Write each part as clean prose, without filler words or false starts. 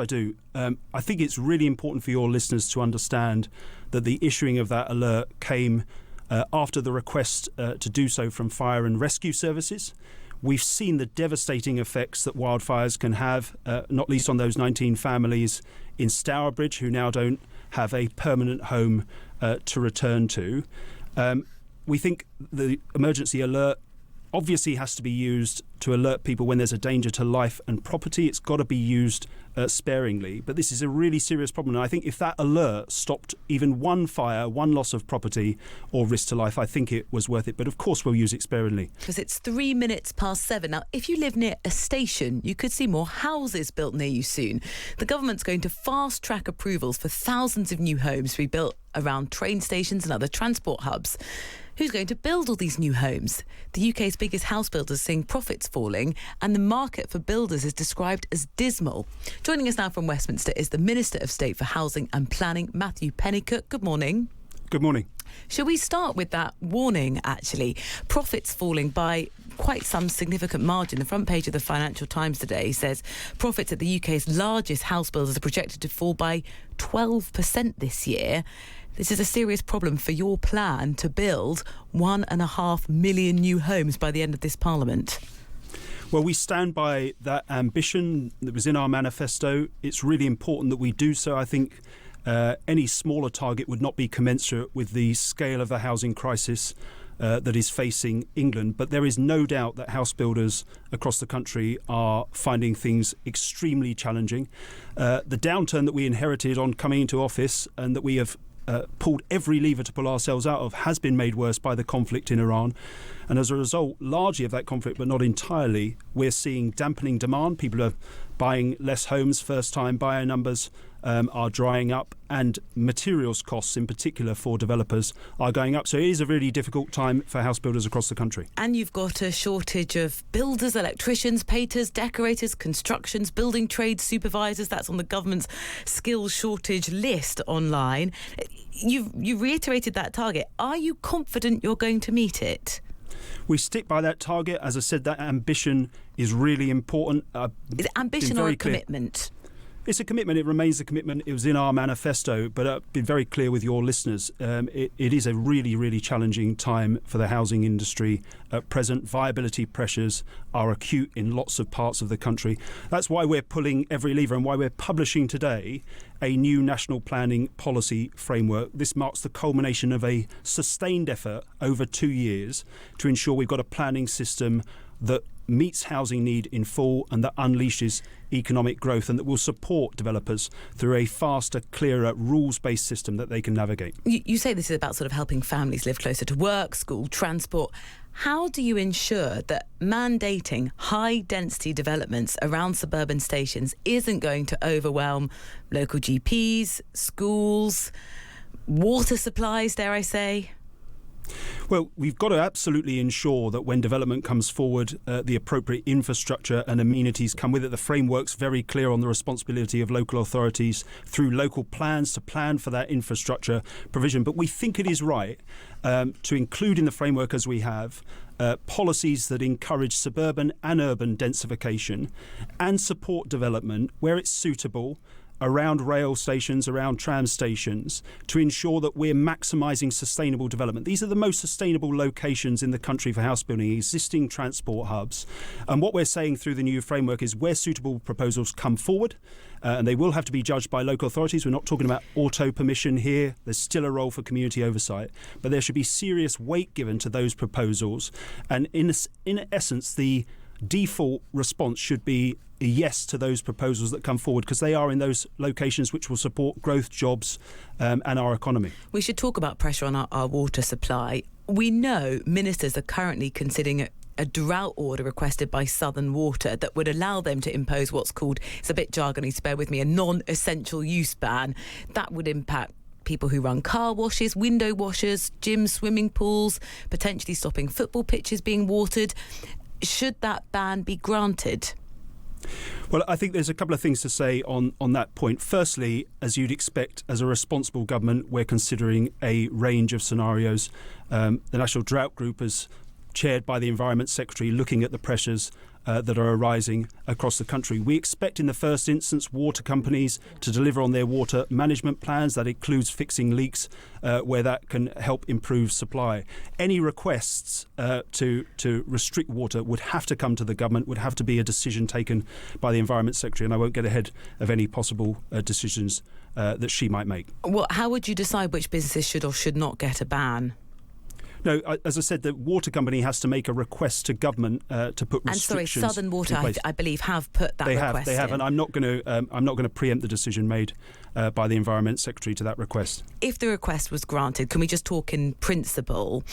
I do. I think it's really important for your listeners to understand that the issuing of that alert came after the request to do so from fire and rescue services. We've seen the devastating effects that wildfires can have, not least on those 19 families in Stourbridge who now don't have a permanent home to return to. We think the emergency alert obviously has to be used to alert people when there's a danger to life and property. It's got to be used sparingly. But this is a really serious problem. And I think if that alert stopped even one fire, one loss of property or risk to life, I think it was worth it. But of course, we'll use it sparingly. Because it's 7:03. Now, if you live near a station, you could see more houses built near you soon. The government's going to fast track approvals for thousands of new homes to be built around train stations and other transport hubs. Who's going to build all these new homes? The UK's biggest house builders seeing profits falling, and the market for builders is described as dismal. Joining us now from Westminster is the Minister of State for Housing and Planning, Matthew Pennycook. Good morning. Good morning. Shall we start with that warning, actually? Profits falling by quite some significant margin. The front page of the Financial Times today says profits at the UK's largest house builders are projected to fall by 12% this year. This is a serious problem for your plan to build 1.5 million new homes by the end of this Parliament. Well, we stand by that ambition that was in our manifesto. It's really important that we do so. I think any smaller target would not be commensurate with the scale of the housing crisis that is facing England. But there is no doubt that house builders across the country are finding things extremely challenging. The downturn that we inherited on coming into office and that we have pulled every lever to pull ourselves out of has been made worse by the conflict in Iran. And as a result, largely of that conflict, but not entirely, we're seeing dampening demand. People are buying less homes. First-time buyer numbers are drying up, and materials costs in particular for developers are going up. So it is a really difficult time for house builders across the country. And you've got a shortage of builders, electricians, painters, decorators, constructions, building trades supervisors. That's on the government's skills shortage list online. You've reiterated that target. Are you confident you're going to meet it? We stick by that target. As I said, that ambition is really important. Is it ambition or a commitment? It's a commitment. It remains a commitment. It was in our manifesto, but I've been very clear with your listeners. It is a really, really challenging time for the housing industry at present. Viability pressures are acute in lots of parts of the country. That's why we're pulling every lever and why we're publishing today a new national planning policy framework. This marks the culmination of a sustained effort over 2 years to ensure we've got a planning system that meets housing need in full and that unleashes economic growth and that will support developers through a faster, clearer, rules-based system that they can navigate. You say this is about sort of helping families live closer to work, school, transport. How do you ensure that mandating high-density developments around suburban stations isn't going to overwhelm local GPs, schools, water supplies, dare I say? Well, we've got to absolutely ensure that when development comes forward, the appropriate infrastructure and amenities come with it. The framework's very clear on the responsibility of local authorities through local plans to plan for that infrastructure provision. But we think it is right to include in the framework, as we have, policies that encourage suburban and urban densification and support development where it's suitable around rail stations, around tram stations, to ensure that we're maximising sustainable development. These are the most sustainable locations in the country for house building, existing transport hubs. And what we're saying through the new framework is where suitable proposals come forward, and they will have to be judged by local authorities. We're not talking about auto permission here. There's still a role for community oversight, but there should be serious weight given to those proposals. And in essence, the default response should be a yes to those proposals that come forward, because they are in those locations which will support growth, jobs and our economy. We should talk about pressure on our water supply. We know ministers are currently considering a drought order requested by Southern Water that would allow them to impose what's called, it's a bit jargony, so bear with me, a non-essential use ban. That would impact people who run car washes, window washers, gyms, swimming pools, potentially stopping football pitches being watered. Should that ban be granted? Well, I think there's a couple of things to say on that point. Firstly, as you'd expect, as a responsible government, we're considering a range of scenarios. The National Drought Group has chaired by the Environment Secretary, looking at the pressures that are arising across the country. We expect in the first instance water companies to deliver on their water management plans. That includes fixing leaks where that can help improve supply. Any requests to restrict water would have to come to the government, would have to be a decision taken by the Environment Secretary, and I won't get ahead of any possible decisions that she might make. Well, how would you decide which businesses should or should not get a ban? No, as I said, the water company has to make a request to government to put restrictions. And sorry, Southern Water, I believe, have put that request They have, in. and I'm not going to preempt the decision made by the Environment Secretary to that request. If the request was granted, can we just talk in principle?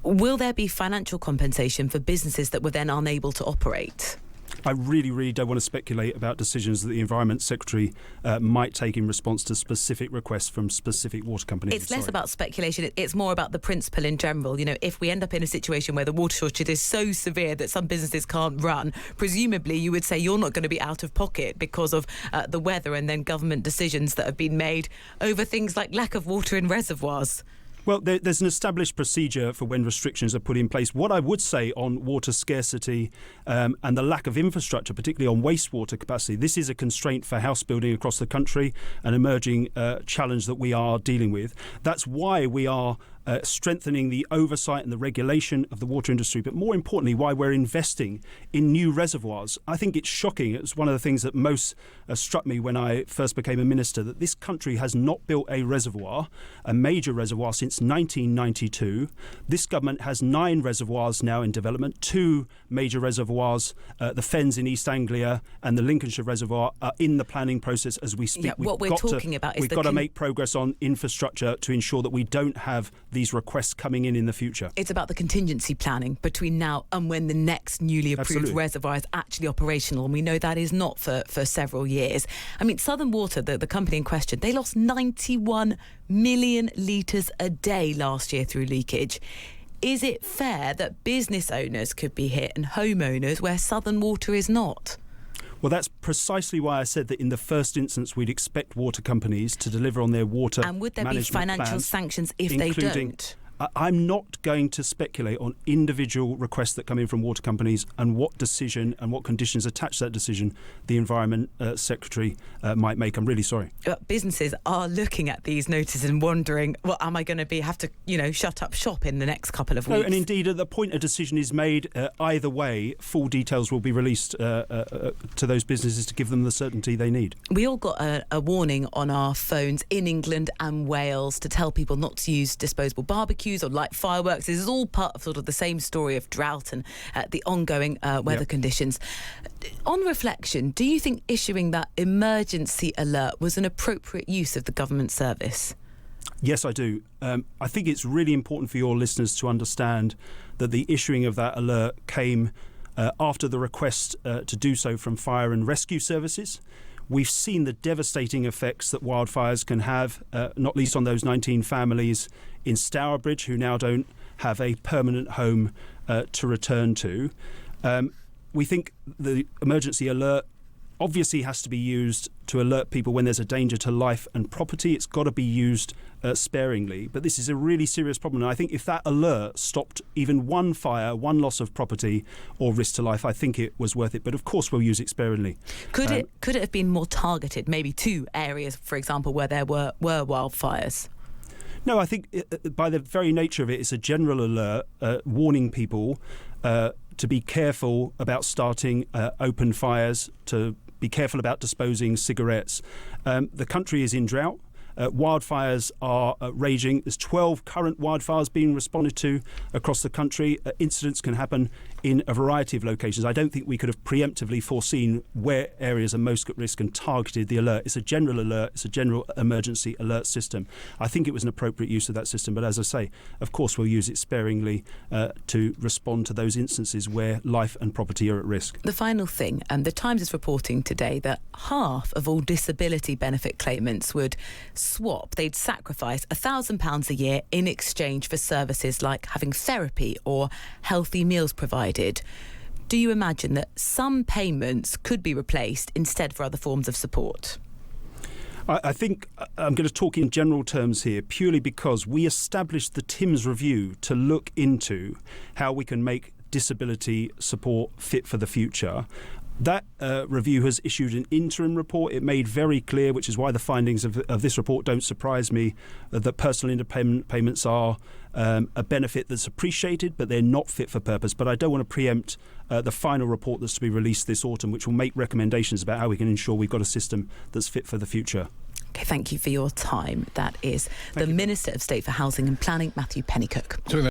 Will there be financial compensation for businesses that were then unable to operate? I really don't want to speculate about decisions that the Environment Secretary might take in response to specific requests from specific water companies. It's less about speculation, it's more about the principle in general. You know, if we end up in a situation where the water shortage is so severe that some businesses can't run, presumably you would say you're not going to be out of pocket because of the weather and then government decisions that have been made over things like lack of water in reservoirs. Well, there's an established procedure for when restrictions are put in place. What I would say on water scarcity and the lack of infrastructure, particularly on wastewater capacity, this is a constraint for house building across the country, an emerging challenge that we are dealing with. That's why we are strengthening the oversight and the regulation of the water industry, but more importantly, why we're investing in new reservoirs. I think it's shocking. It's one of the things that most struck me when I first became a minister, that this country has not built a reservoir, a major reservoir, since 1992. This government has 9 reservoirs now in development, 2 major reservoirs, the Fens in East Anglia and the Lincolnshire Reservoir are in the planning process as we speak. Yeah, what we're talking about is we've got to make progress on infrastructure to ensure that we don't have these requests coming in the future. It's about the contingency planning between now and when the next newly approved reservoir is actually operational, and we know that is not for several years. I mean, Southern Water, the company in question, they lost 91 million litres a day last year through leakage. Is it fair that business owners could be hit and homeowners where Southern Water is not? Well, that's precisely why I said that in the first instance we'd expect water companies to deliver on their water management plans. And would there be financial sanctions if they don't? I'm not going to speculate on individual requests that come in from water companies and what decision and what conditions attached to that decision the Environment Secretary might make. I'm really sorry. Businesses are looking at these notices and wondering, well, am I going to have to, shut up shop in the next couple of weeks? No, and indeed, at the point a decision is made, either way, full details will be released to those businesses to give them the certainty they need. We all got a warning on our phones in England and Wales to tell people not to use disposable barbecues or light fireworks. This is all part of sort of the same story of drought and the ongoing weather conditions. On reflection, do you think issuing that emergency alert was an appropriate use of the government service? Yes, I do. I think it's really important for your listeners to understand that the issuing of that alert came after the request to do so from fire and rescue services. We've seen the devastating effects that wildfires can have, not least on those 19 families in Stourbridge who now don't have a permanent home to return to. We think the emergency alert obviously has to be used to alert people when there's a danger to life and property. It's got to be used sparingly. But this is a really serious problem. And I think if that alert stopped even one fire, one loss of property or risk to life, I think it was worth it. But of course, we'll use it sparingly. Could it have been more targeted, maybe 2 areas, for example, where there were wildfires? No, I think by the very nature of it, it's a general alert warning people to be careful about starting open fires, to be careful about disposing cigarettes. The country is in drought. Wildfires are raging. There's 12 current wildfires being responded to across the country. Incidents can happen in a variety of locations. I don't think we could have preemptively foreseen where areas are most at risk and targeted the alert. It's a general alert. It's a general emergency alert system. I think it was an appropriate use of that system. But as I say, of course, we'll use it sparingly to respond to those instances where life and property are at risk. The final thing, the Times is reporting today that half of all disability benefit claimants would swap. They'd sacrifice £1,000 a year in exchange for services like having therapy or healthy meals provided. Do you imagine that some payments could be replaced instead for other forms of support? I think I'm going to talk in general terms here, purely because we established the TIMS review to look into how we can make disability support fit for the future. That review has issued an interim report. It made very clear, which is why the findings of this report don't surprise me, that personal independent payments are a benefit that's appreciated, but they're not fit for purpose. But I don't want to preempt the final report that's to be released this autumn, which will make recommendations about how we can ensure we've got a system that's fit for the future. Okay, thank you for your time. That is the Minister of State for Housing and Planning, Matthew Pennycook.